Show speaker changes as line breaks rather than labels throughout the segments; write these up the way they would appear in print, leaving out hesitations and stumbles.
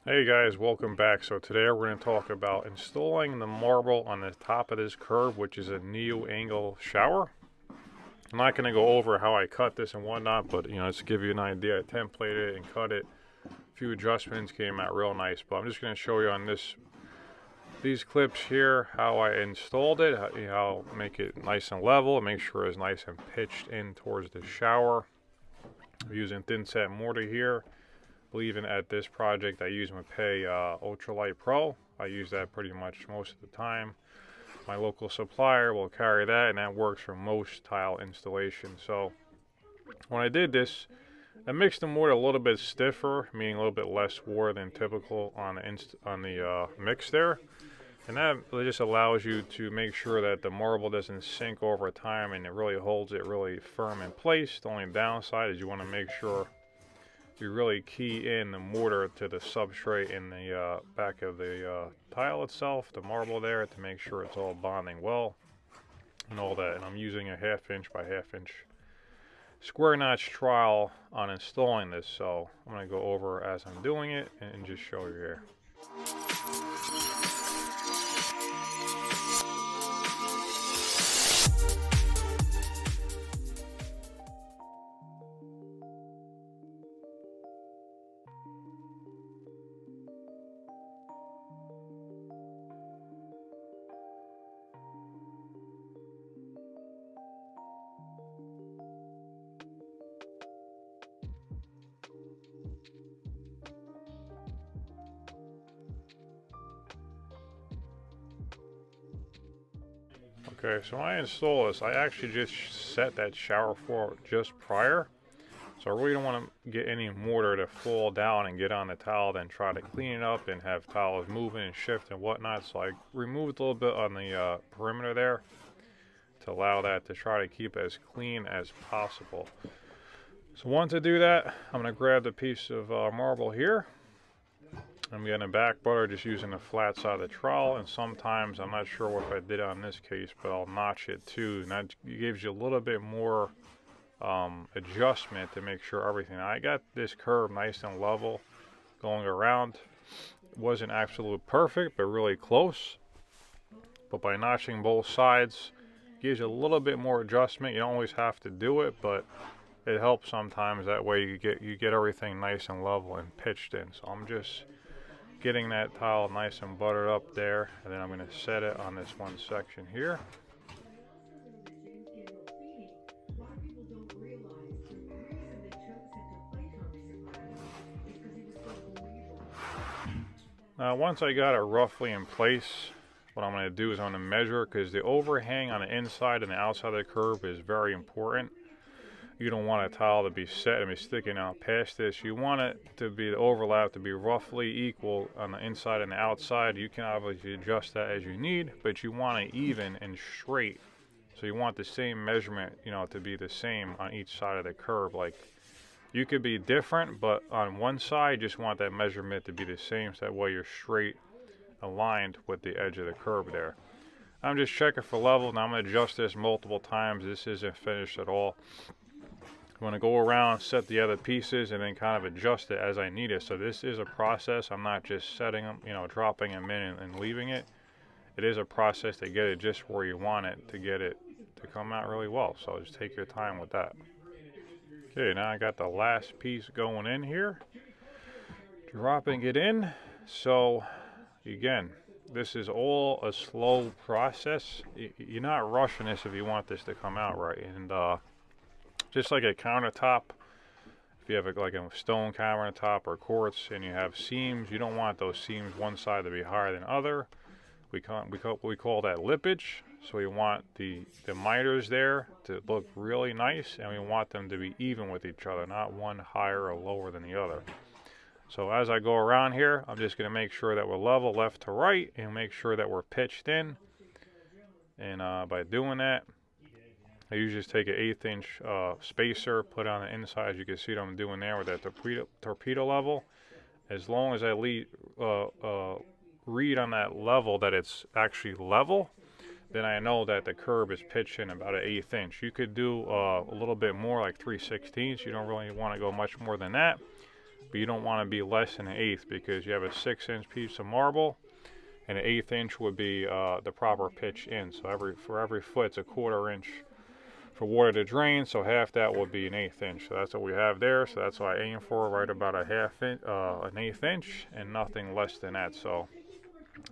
Hey guys, welcome back. So today we're going to talk about installing the marble on the top of this curb, which is a neo-angle shower. I'm not going to go over how I cut this and whatnot, but just to give you an idea, I templated it and cut it. A few adjustments came out real nice, but I'm just going to show you on these clips here how I installed it, how make it nice and level, make sure it's nice and pitched in towards the shower. I'm using thin set mortar here. Even at this project I use Mapei Ultralight Pro. I use that pretty much most of the time. My local supplier will carry that, and that works for most tile installations. So when I did this, I mixed the mortar a little bit stiffer, meaning a little bit less water than typical on the mix there, and that just allows you to make sure that the marble doesn't sink over time and it really holds it really firm in place. The only downside is you want to make sure you really key in the mortar to the substrate in the back of the tile itself, the marble there, to make sure it's all bonding well and all that. And I'm using a 1/2 inch by 1/2 inch square notch trowel on installing this, so I'm going to go over as I'm doing it and just show you here. Okay, so when I install this, I actually just set that shower floor just prior. So I really don't want to get any mortar to fall down and get on the tile, then try to clean it up and have tiles moving and shift and whatnot. So I removed a little bit on the perimeter there to allow that to try to keep it as clean as possible. So once I do that, I'm going to grab the piece of marble here. I'm going to back butter just using the flat side of the trowel, and sometimes, I'm not sure what I did on this case, but I'll notch it too, and that gives you a little bit more adjustment to make sure everything. I got this curve nice and level going around. It wasn't absolute perfect, but really close. But by notching both sides, it gives you a little bit more adjustment. You don't always have to do it, but it helps sometimes. That way you get everything nice and level and pitched in. So I'm just getting that tile nice and buttered up there, and then I'm going to set it on this one section here. Now once I got it roughly in place, what I'm going to do is I'm going to measure, because the overhang on the inside and the outside of the curb is very important. You don't want a tile to be set and be sticking out past this. You want it to be, the overlap to be roughly equal on the inside and the outside. You can obviously adjust that as you need, but you want it even and straight. So you want the same measurement, to be the same on each side of the curb. Like, you could be different, but on one side, you just want that measurement to be the same, so that way you're straight aligned with the edge of the curb there. I'm just checking for level. Now I'm going to adjust this multiple times. This isn't finished at all. I'm going to go around, set the other pieces, and then kind of adjust it as I need it. So this is a process. I'm not just setting them, dropping them in and leaving it. It is a process to get it just where you want it, to get it to come out really well. So just take your time with that. Okay, now I got the last piece going in here. Dropping it in. So again, this is all a slow process. You're not rushing this if you want this to come out right. And just like a countertop, if you have like a stone countertop or quartz and you have seams, you don't want those seams one side to be higher than other. We call that lippage. So we want the miters there to look really nice, and we want them to be even with each other, not one higher or lower than the other. So as I go around here, I'm just going to make sure that we're level left to right and make sure that we're pitched in. And by doing that, I usually just take an 1/8 inch spacer, put it on the inside. As you can see what I'm doing there with that torpedo level. As long as I read on that level that it's actually level, then I know that the curb is pitched in about an 1/8 inch. You could do a little bit more, like 3/16. You don't really want to go much more than that. but you don't want to be less than an eighth, because you have a 6-inch piece of marble, and an 1/8 inch would be the proper pitch in. So for every foot, it's a 1/4 inch for water to drain. So half that would be an 1/8 inch. So that's what we have there. So that's what I aim for, right about an 1/8 inch, and nothing less than that. So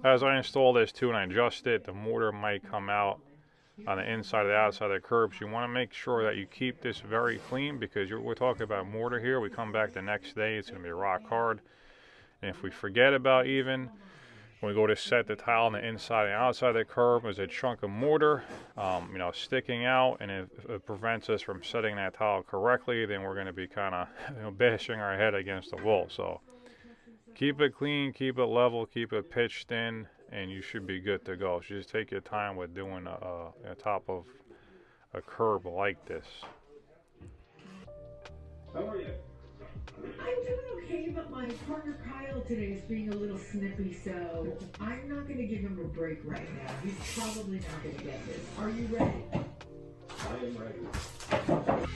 as I install this too and I adjust it, the mortar might come out on the inside and the outside of the curbs. You want to make sure that you keep this very clean, because we're talking about mortar here. We come back the next day, it's going to be rock hard. And if we forget about, even when we go to set the tile on the inside and outside of the curb, there's a chunk of mortar, sticking out, and if it prevents us from setting that tile correctly, then we're going to be kind of bashing our head against the wall. So keep it clean, keep it level, keep it pitched in, and you should be good to go. So just take your time with doing a top of a curb like this.
How are you? I'm doing okay, but my partner Kyle today is being a little snippy, so I'm not going to give him a break right now. He's probably not going to get this. Are you ready? I am ready.